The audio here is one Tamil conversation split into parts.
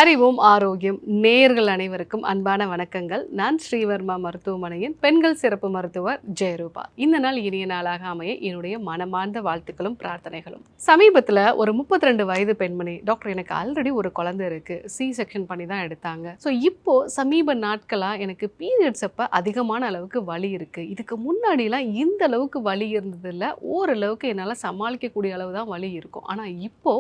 அறிவோம் ஆரோக்கியம் நேயர்கள் அனைவருக்கும் அன்பான வணக்கங்கள். நான் ஸ்ரீவர்மா மருத்துவமனையின் பெண்கள் சிறப்பு மருத்துவர் ஜெயரூபா. இந்த நாள் இனிய நாளாக அமைய என்னுடைய மனமார்ந்த வாழ்த்துக்களும் பிரார்த்தனைகளும். சமீபத்தில் ஒரு 32 வயது பெண்மணி, டாக்டர் எனக்கு ஆல்ரெடி ஒரு குழந்தை இருக்கு, சி செக்ஷன் பண்ணி தான் எடுத்தாங்க. ஸோ இப்போ சமீப நாட்களாக எனக்கு பீரியட்ஸ் அப்போ அதிகமான அளவுக்கு வலி இருக்கு. இதுக்கு முன்னாடிலாம் இந்த அளவுக்கு வலி இருந்ததில்லை, ஓரளவுக்கு என்னால் சமாளிக்கக்கூடிய அளவு தான் வலி இருக்கும். ஆனால் இப்போ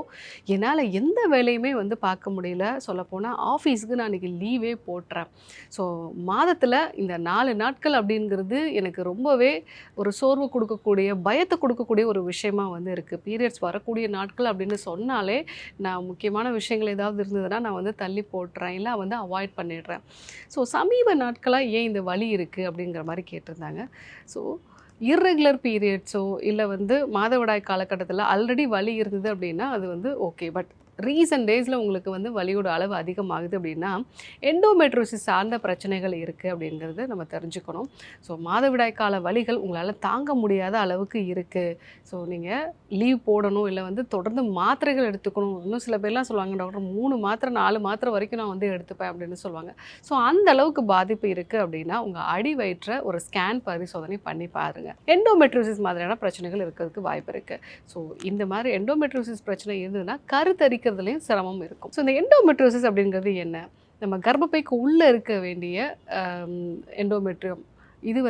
என்னால் எந்த வேலையுமே பார்க்க முடியல. சொல்லப்போனால் ஆஃபீஸுக்கு நான் இன்றைக்கி லீவே போட்டுறேன். ஸோ மாதத்தில் இந்த 4 நாட்கள் அப்படிங்கிறது எனக்கு ரொம்பவே ஒரு சோர்வு கொடுக்கக்கூடிய, பயத்தை கொடுக்கக்கூடிய ஒரு விஷயமா இருக்குது. பீரியட்ஸ் வரக்கூடிய நாட்கள் அப்படின்னு சொன்னாலே நான் முக்கியமான விஷயங்கள் ஏதாவது இருந்ததுன்னா நான் தள்ளி போட்டுறேன், இல்லை அவாய்ட் பண்ணிடுறேன். ஸோ சமீப நாட்களாக ஏன் இந்த வலி இருக்குது அப்படிங்கிற மாதிரி கேட்டிருந்தாங்க. ஸோ இர்ரெகுலர் பீரியட்ஸோ இல்லை மாதவிடாய் காலகட்டத்தில் ஆல்ரெடி வலி இருந்தது அப்படின்னா அது ஓகே. பட் ரீசன்ட் டேஸில் உங்களுக்கு வலியோட அளவு அதிகமாகுது அப்படின்னா எண்டோமெட்ரோசிஸ் சார்ந்த பிரச்சனைகள் இருக்குது அப்படிங்கிறது நம்ம தெரிஞ்சுக்கணும். ஸோ மாதவிடாய் கால வலிகள் உங்களால் தாங்க முடியாத அளவுக்கு இருக்குது. ஸோ நீங்கள் லீவ் போடணும், இல்லை தொடர்ந்து மாத்திரைகள் எடுத்துக்கணும். இன்னும் சில பேர்லாம் சொல்லுவாங்க, டாக்டர் 3 மாத்திரை 4 மாத்திரை வரைக்கும் நான் எடுத்துப்பேன் அப்படின்னு சொல்லுவாங்க. ஸோ அந்த அளவுக்கு பாதிப்பு இருக்குது அப்படின்னா உங்கள் அடி வயிற்றை ஒரு ஸ்கேன் பரிசோதனை பண்ணி பாருங்கள். எண்டோமெட்ரோசிஸ் மாதிரியான பிரச்சனைகள் இருக்கிறதுக்கு வாய்ப்பு இருக்குது. ஸோ இந்த மாதிரி எண்டோமெட்ரோசிஸ் பிரச்சனை இருந்ததுன்னா கருத்தரிக்கிறதுலையும் சிரமம் இருக்கும். ஸோ இந்த எண்டோமெட்ரோசிஸ் அப்படிங்கிறது என்ன? நம்ம கர்ப்பப்பைக்கு உள்ளே இருக்க வேண்டிய எண்டோமெட்ரியம், இது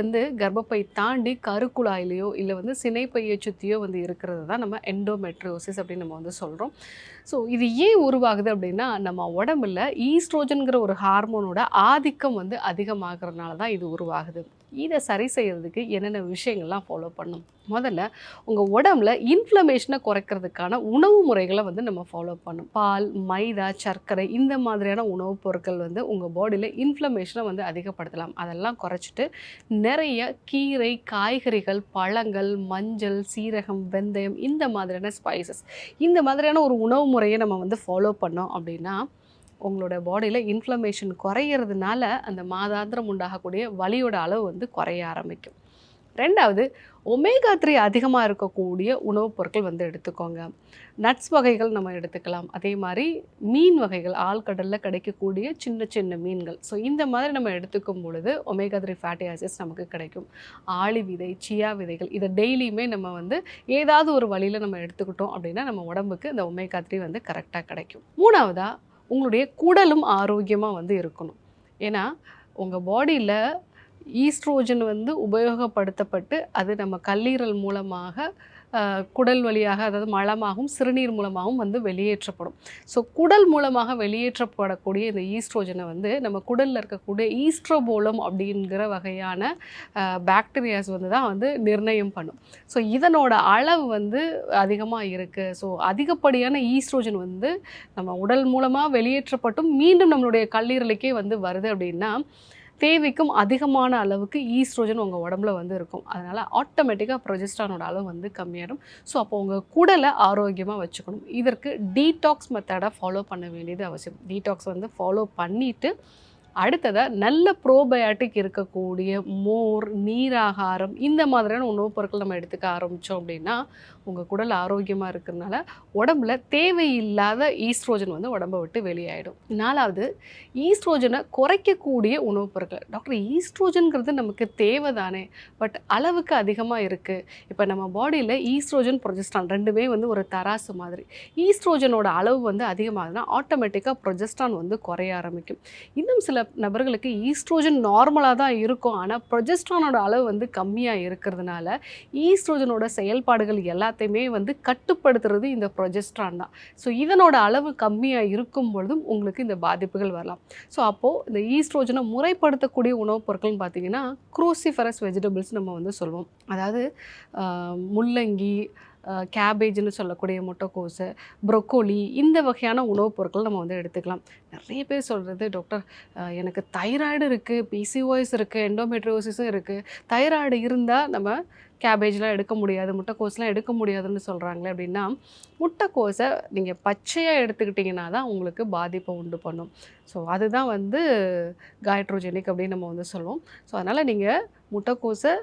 கர்ப்பப்பை தாண்டி கருக்குழாயிலையோ இல்லை சினைப்பையை சுற்றியோ இருக்கிறது தான் நம்ம எண்டோமெட்ரியோசிஸ் அப்படின்னு நம்ம சொல்கிறோம். ஸோ இது ஏன் உருவாகுது அப்படின்னா நம்ம உடம்புல ஈஸ்ட்ரோஜன்கிற ஒரு ஹார்மோனோட ஆதிக்கம் அதிகமாகிறதுனால தான் இது உருவாகுது. இதை சரி செய்கிறதுக்கு என்னென்ன விஷயங்கள்லாம் ஃபாலோ பண்ணணும்? முதல்ல உங்கள் உடம்புல இன்ஃப்ளமேஷனை குறைக்கிறதுக்கான உணவு முறைகளை நம்ம ஃபாலோ பண்ணணும். பால், மைதா, சர்க்கரை இந்த மாதிரியான உணவுப் பொருட்கள் உங்கள் பாடியில் இன்ஃப்ளமேஷனை அதிகப்படுத்தலாம். அதெல்லாம் குறைச்சிட்டு நிறைய கீரை, காய்கறிகள், பழங்கள், மஞ்சள், சீரகம், வெந்தயம் இந்த மாதிரியான ஸ்பைசஸ், இந்த மாதிரியான ஒரு உணவு முறையை நம்ம ஃபாலோ பண்ணோம் அப்படின்னா உங்களோட பாடியில் இன்ஃப்ளமேஷன் குறையிறதுனால அந்த மாதாந்திரம் உண்டாகக்கூடிய வலியோட அளவு குறைய ஆரம்பிக்கும். ரெண்டாவது, ஒமேகா 3 அதிகமாக இருக்கக்கூடிய உணவுப் பொருட்கள் எடுத்துக்கோங்க. நட்ஸ் வகைகள் நம்ம எடுத்துக்கலாம். அதே மாதிரி மீன் வகைகள், ஆழ்கடலில் கிடைக்கக்கூடிய சின்ன சின்ன மீன்கள். ஸோ இந்த மாதிரி நம்ம எடுத்துக்கும் பொழுது ஒமேகா 3 ஃபேட்டி ஆசிட்ஸ் நமக்கு கிடைக்கும். ஆளி விதை, சியா விதைகள், இதை டெய்லியுமே நம்ம ஏதாவது ஒரு வழியில் நம்ம எடுத்துக்கிட்டோம் அப்படின்னா நம்ம உடம்புக்கு இந்த ஒமேகா 3 கரெக்டாக கிடைக்கும். மூணாவதாக உங்களுடைய குடலும் ஆரோக்கியமாக இருக்கணும். ஏன்னா உங்கள் பாடியில் ஈஸ்ட்ரோஜன் உபயோகப்படுத்தப்பட்டு அது நம்ம கல்லீரல் மூலமாக குடல் வழியாக, அதாவது மலமாகவும் சிறுநீர் மூலமாகவும் வெளியேற்றப்படும். ஸோ குடல் மூலமாக வெளியேற்றப்படக்கூடிய இந்த ஈஸ்ட்ரோஜனை நம்ம குடலில் இருக்கக்கூடிய ஈஸ்ட்ரோபோலம் அப்படிங்கிற வகையான பாக்டீரியாஸ் தான் நிர்ணயம் பண்ணும். ஸோ இதனோட அளவு அதிகமாக இருக்குது. ஸோ அதிகப்படியான ஈஸ்ட்ரோஜன் நம்ம உடல் மூலமாக வெளியேற்றப்பட்டும் மீண்டும் நம்மளுடைய கல்லீரலுக்கே வருது அப்படின்னா தேவைக்கும் அதிகமான அளவுக்கு ஈஸ்ட்ரோஜன் உங்கள் உடம்புல இருக்கும். அதனால் ஆட்டோமேட்டிக்காக ப்ரொஜெஸ்ட்ரானோட அளவு கம்மியாயிடும். ஸோ அப்போ உங்கள் குடலை ஆரோக்கியமாக வச்சுக்கணும். இதற்கு டீடாக்ஸ் மெத்தடை ஃபாலோ பண்ண வேண்டியது அவசியம். டீடாக்ஸ் ஃபாலோ பண்ணிவிட்டு அடுத்ததாக நல்ல ப்ரோபயாட்டிக் இருக்கக்கூடிய மோர், நீராகாரம் இந்த மாதிரியான உணவுப் பொருட்கள் நம்ம எடுத்துக்க ஆரம்பித்தோம் அப்படின்னா உங்கள் குடல் ஆரோக்கியமாக இருக்கிறதுனால உடம்புல தேவையில்லாத ஈஸ்ட்ரோஜன் உடம்பை விட்டு வெளியாயிடும். நாலாவது, ஈஸ்ட்ரோஜனை குறைக்கக்கூடிய உணவுப் பொருட்கள். டாக்டர் ஈஸ்ட்ரோஜன்கிறது நமக்கு தேவை தானே, பட் அளவுக்கு அதிகமாக இருக்குது. இப்போ நம்ம பாடியில் ஈஸ்ட்ரோஜன், ப்ரொஜெஸ்ட்ரான் ரெண்டுமே ஒரு தராசு மாதிரி. ஈஸ்ட்ரோஜனோட அளவு அதிகமாகுதுன்னா ஆட்டோமேட்டிக்காக ப்ரொஜெஸ்ட்ரான் குறைய ஆரம்பிக்கும். இன்னும் சில நபர்களுக்கு ஈஸ்ட்ரோஜன் நார்மலாக தான் இருக்கும், ஆனால் ப்ரொஜெஸ்ட்ரானோட அளவு கம்மியாக இருக்கிறதுனால ஈஸ்ட்ரோஜனோட செயல்பாடுகள் எல்லாத்தையுமே கட்டுப்படுத்துறது இந்த ப்ரொஜெஸ்ட்ரான் தான். ஸோ இதனோட அளவு கம்மியாக இருக்கும் பொழுதும் உங்களுக்கு இந்த பாதிப்புகள் வரலாம். ஸோ அப்போது இந்த ஈஸ்ட்ரோஜனை முறைப்படுத்தக்கூடிய உணவுப் பொருட்கள்னு பார்த்தீங்கன்னா க்ரூசிஃபரஸ் வெஜிடபிள்ஸ் நம்ம சொல்லுவோம். அதாவது முள்ளங்கி, கேபேஜ்னு சொல்லக்கூடிய முட்டைக்கோசு, ப்ரொக்கோலி இந்த வகையான உணவுப் பொருட்கள் நம்ம எடுத்துக்கலாம். நிறைய பேர் சொல்கிறது, டாக்டர் எனக்கு தைராய்டு இருக்குது, பிசிஓஎஸ் இருக்குது, எண்டோமெட்ரியோசிஸும் இருக்குது, தைராய்டு இருந்தால் நம்ம கேபேஜ்லாம் எடுக்க முடியாது, முட்டைக்கோஸ்லாம் எடுக்க முடியாதுன்னு சொல்கிறாங்களே அப்படின்னா, முட்டைக்கோஸை நீங்கள் பச்சையாக எடுத்துக்கிட்டிங்கன்னா தான் உங்களுக்கு பாதிப்பை உண்டு பண்ணும். ஸோ அதுதான் காய்ட்ரோஜெனிக் அப்படின்னு நம்ம சொல்லுவோம். ஸோ அதனால் நீங்கள் முட்டைக்கோஸை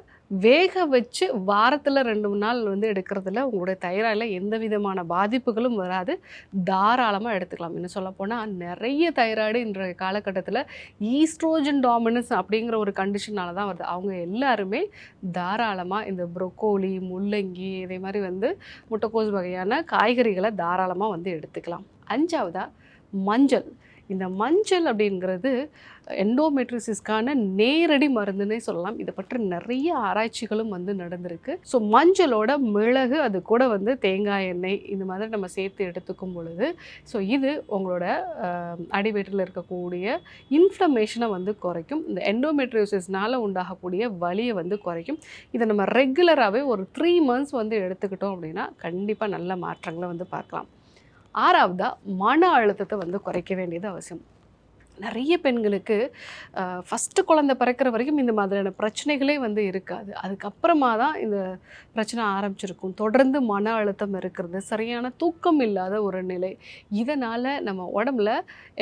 வேக வச்சு வாரத்தில் 2 நாள் வந்து எடுக்கிறதுல உங்களுடைய தைராய்டில் எந்த விதமான பாதிப்புகளும் வராது. தாராளமாக எடுத்துக்கலாம். இன்னும் சொல்லப்போனால் நிறைய தைராய்டு இன்றைய காலகட்டத்தில் ஈஸ்ட்ரோஜன் டாமினன்ஸ் அப்படிங்கிற ஒரு கண்டிஷனால தான் வருது. அவங்க எல்லாருமே தாராளமாக இந்த ப்ரொக்கோலி, முள்ளங்கி இதே மாதிரி வந்து முட்டைக்கோஸ் வகையான காய்கறிகளை தாராளமாக வந்து எடுத்துக்கலாம். 5வதா மஞ்சள். இந்த மஞ்சள் அப்படிங்கிறது எண்டோமெட்ரியோசிஸ்க்கான நேரடி மருந்துன்னே சொல்லலாம். இதை பற்றி நிறைய ஆராய்ச்சிகளும் வந்து நடந்திருக்கு. ஸோ மஞ்சளோட மிளகு, அது கூட வந்து தேங்காய் எண்ணெய் இந்த மாதிரி நம்ம சேர்த்து எடுத்துக்கும் பொழுது ஸோ இது உங்களோட அடிவயிற்றில் இருக்கக்கூடிய இன்ஃப்ளமேஷனை வந்து குறைக்கும். இந்த எண்டோமெட்ரியோசிஸ்னால் உண்டாகக்கூடிய வலியை வந்து குறைக்கும். இதை நம்ம ரெகுலராகவே ஒரு 3 months வந்து எடுத்துக்கிட்டோம் அப்படின்னா கண்டிப்பாக நல்ல மாற்றங்களை வந்து பார்க்கலாம். 6வதா மன அழுத்தத்தை வந்து குறைக்க வேண்டியது அவசியம். நிறைய பெண்களுக்கு ஃபஸ்ட்டு குழந்தை பிறக்கிற வரைக்கும் இந்த மாதிரியான பிரச்சனைகளே வந்து இருக்காது. அதுக்கப்புறமா தான் இந்த பிரச்சனை ஆரம்பிச்சிருக்கும். தொடர்ந்து மன அழுத்தம் இருக்கிறது, சரியான தூக்கம் இல்லாத ஒரு நிலை. இதனால் நம்ம உடம்புல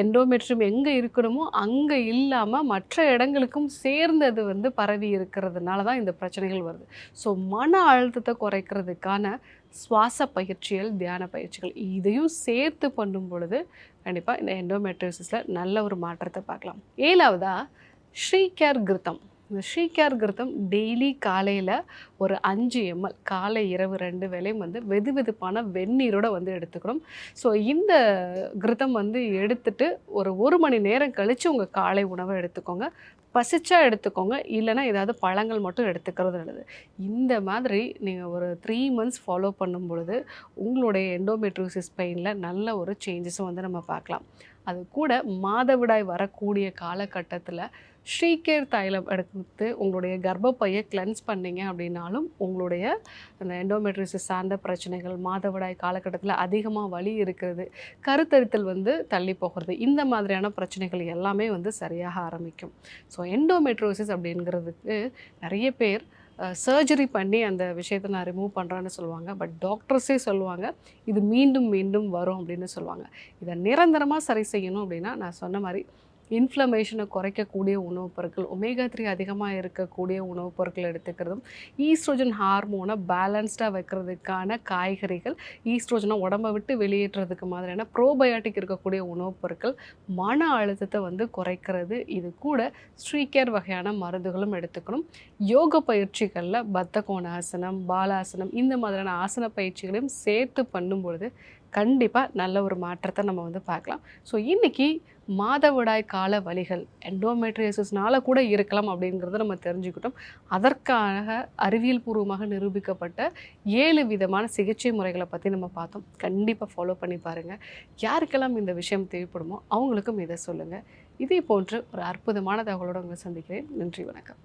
எண்டோமெட்ரியம் எங்கே இருக்கணுமோ அங்கே இல்லாமல் மற்ற இடங்களுக்கும் சேர்ந்து அது வந்து பரவி இருக்கிறதுனால தான் இந்த பிரச்சனைகள் வருது. ஸோ மன அழுத்தத்தை குறைக்கிறதுக்கான சுவாச பயிற்சிகள், தியான பயிற்சிகள் இதையும் சேர்த்து பண்ணும் பொழுது கண்டிப்பாக இந்த எண்டோமெட்ரியோசிஸில் நல்ல ஒரு மாற்றத்தை பார்க்கலாம். 7வதா ஸ்ரீகேர் கிருத்தம். இந்த ஸ்ரீகேர் கிருத்தம் டெய்லி காலையில் ஒரு 5 ml காலை இரவு 2 வேளையும் வந்து வெதுவெதுப்பான வெந்நீரோடு வந்து எடுத்துக்கணும். ஸோ இந்த கிருத்தம் வந்து எடுத்துட்டு ஒரு 1 மணி நேரம் கழித்து உங்கள் காலை உணவை எடுத்துக்கோங்க. பசிச்சா எடுத்துக்கோங்க, இல்லைனா ஏதாவது பழங்கள் மட்டும் எடுத்துக்கிறது நல்லது. இந்த மாதிரி நீங்கள் ஒரு 3 months ஃபாலோ பண்ணும் பொழுது உங்களுடைய எண்டோமெட்ரியோசிஸ் பெயினில் நல்ல ஒரு சேஞ்சஸும் வந்து நம்ம பார்க்கலாம். அது கூட மாதவிடாய் வரக்கூடிய காலகட்டத்தில் ஸ்ரீகேர் தைலம் எடுத்து உங்களுடைய கர்ப்பப்பையை கிளென்ஸ் பண்ணிங்க அப்படின்னாலும் உங்களுடைய அந்த எண்டோமெட்ரியோசிஸ் சார்ந்த பிரச்சனைகள், மாதவிடாய் காலகட்டத்தில் அதிகமாக வலி இருக்கிறது, கருத்தரித்தல் வந்து தள்ளி போகிறது, இந்த மாதிரியான பிரச்சனைகள் எல்லாமே வந்து சரியாக ஆரம்பிக்கும். ஸோ எண்டோமெட்ரியோசிஸ் அப்படிங்கிறதுக்கு நிறைய பேர் சர்ஜரி பண்ணி அந்த விஷயத்தை நான் ரிமூவ் பண்ணுறேன்னு சொல்லுவாங்க. பட் டாக்டர்ஸே சொல்லுவாங்க இது மீண்டும் மீண்டும் வரும் அப்படின்னு சொல்லுவாங்க. இதை நிரந்தரமாக சரி செய்யணும் அப்படின்னா நான் சொன்ன மாதிரி இன்ஃப்ளமேஷனை குறைக்கக்கூடிய உணவுப் பொருட்கள், ஒமேகா 3 அதிகமாக இருக்கக்கூடிய உணவுப் பொருட்கள் எடுத்துக்கிறதும், ஈஸ்ட்ரோஜன் ஹார்மோனை பேலன்ஸ்டாக வைக்கிறதுக்கான காய்கறிகள், ஈஸ்ட்ரோஜனை உடம்பை விட்டு வெளியேற்றுறதுக்கு மாதிரியான ப்ரோபயோட்டிக் இருக்கக்கூடிய உணவுப் பொருட்கள், மன அழுத்தத்தை வந்து குறைக்கிறது. இது கூட ஸ்ரீகேர் வகையான மருந்துகளும் எடுத்துக்கணும். யோக பயிற்சிகளில் பத்த கோணாசனம், பாலாசனம் இந்த மாதிரியான ஆசன பயிற்சிகளையும் சேர்த்து பண்ணும்பொழுது கண்டிப்பாக நல்ல ஒரு மாற்றத்தை நம்ம வந்து பார்க்கலாம். ஸோ இன்றைக்கி மாதவிடாய் கால வலிகள் எண்டோமெட்ரியோசிஸ்னால கூட இருக்கலாம் அப்படிங்கிறத நம்ம தெரிஞ்சுக்கிட்டோம். அதற்காக அறிவியல் பூர்வமாக நிரூபிக்கப்பட்ட 7 விதமான சிகிச்சை முறைகளை பற்றி நம்ம பார்த்தோம். கண்டிப்பாக ஃபாலோ பண்ணி பாருங்கள். யாருக்கெல்லாம் இந்த விஷயம் தேவைப்படுமோ அவங்களுக்கும் இதை சொல்லுங்கள். இதே போன்று ஒரு அற்புதமான தகவலோடு உங்களை சந்திக்கிறேன். நன்றி, வணக்கம்.